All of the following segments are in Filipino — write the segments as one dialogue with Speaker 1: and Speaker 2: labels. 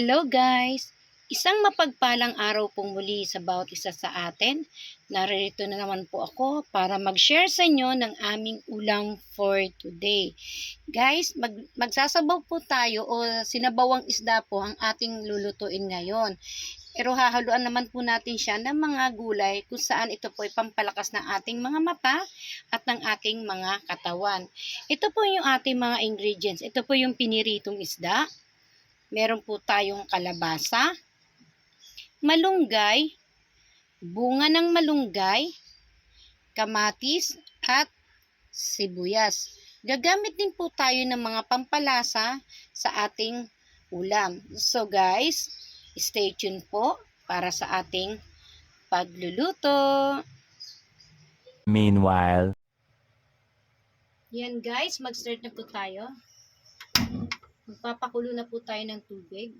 Speaker 1: Hello guys! Isang mapagpalang araw pong muli sa bawat isa sa atin. Narito na naman po ako para mag-share sa inyo ng aming ulam for today. Guys, magsasabaw po tayo o sinabawang isda po ang ating lulutuin ngayon. Pero hahaluan naman po natin siya ng mga gulay kung saan ito po ay pampalakas ng ating mga mata at ng ating mga katawan. Ito po yung ating mga ingredients. Ito po yung piniritong isda. Meron po tayong kalabasa, malunggay, bunga ng malunggay, kamatis, at sibuyas. Gagamit din po tayo ng mga pampalasa sa ating ulam. So guys, stay tuned po para sa ating pagluluto.
Speaker 2: Meanwhile,
Speaker 1: Yan guys, mag-start na po tayo. Magpapakulo na po tayo ng tubig.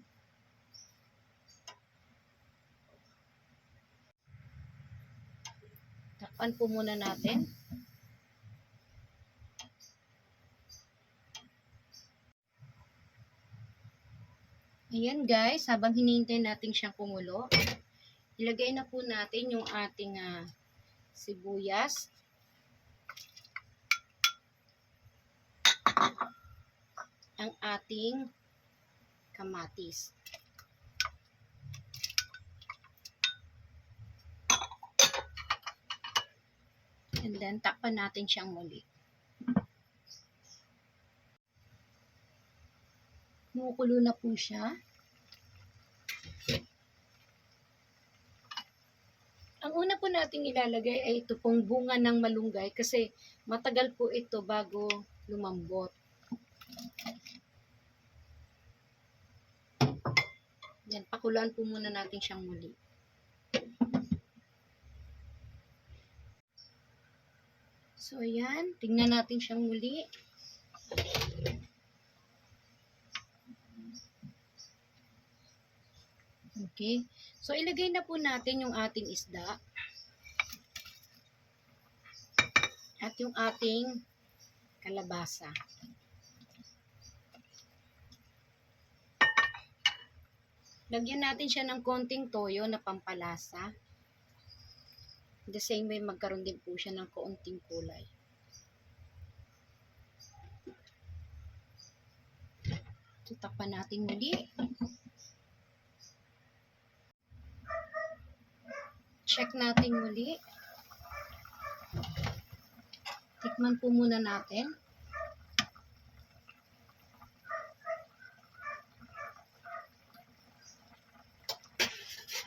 Speaker 1: Takpan po muna natin. Ayan guys, habang hinihintay natin siyang kumulo, ilagay na po natin yung ating sibuyas. Ang ating kamatis. And then, takpan natin siyang muli. Kumukulo na po siya. Ang una po nating ilalagay ay ito pong bunga ng malunggay kasi matagal po ito bago lumambot. Yan, pakuluan po muna natin siyang muli. So, ayan. Tingnan natin siyang muli. Okay. So, ilagay na po natin yung ating isda. At yung ating kalabasa. Lagyan natin siya ng konting toyo na pampalasa. The same way, magkaroon din po siya ng konting kulay. Tutakpan natin muli. Check natin muli. Tikman po muna natin.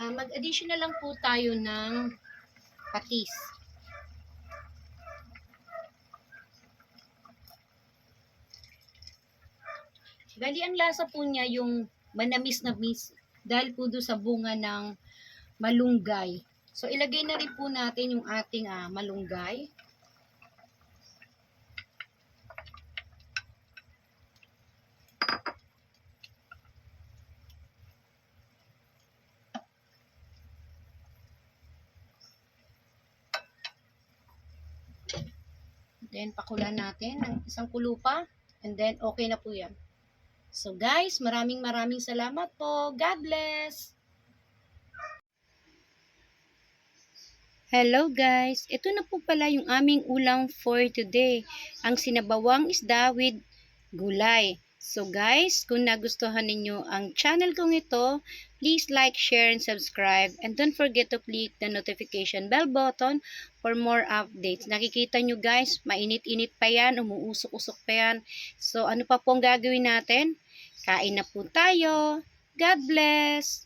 Speaker 1: Mag-additional lang po tayo ng patis. Bali, ang lasa po niya yung manamis na mis dahil po doon sa bunga ng malunggay. So, ilagay na rin po natin yung ating malunggay. Then, pakulan natin ng isang kulo pa. And then, okay na po yan. So, guys, maraming salamat po. God bless! Hello guys! Ito na po pala yung aming ulam for today. Ang sinabawang isda with gulay. So guys, kung nagustuhan ninyo ang channel kong ito, please like, share, and subscribe. And don't forget to click the notification bell button for more updates. Nakikita nyo guys, mainit-init pa yan, umuusok-usok pa yan. So ano pa pong gagawin natin? Kain na po tayo. God bless!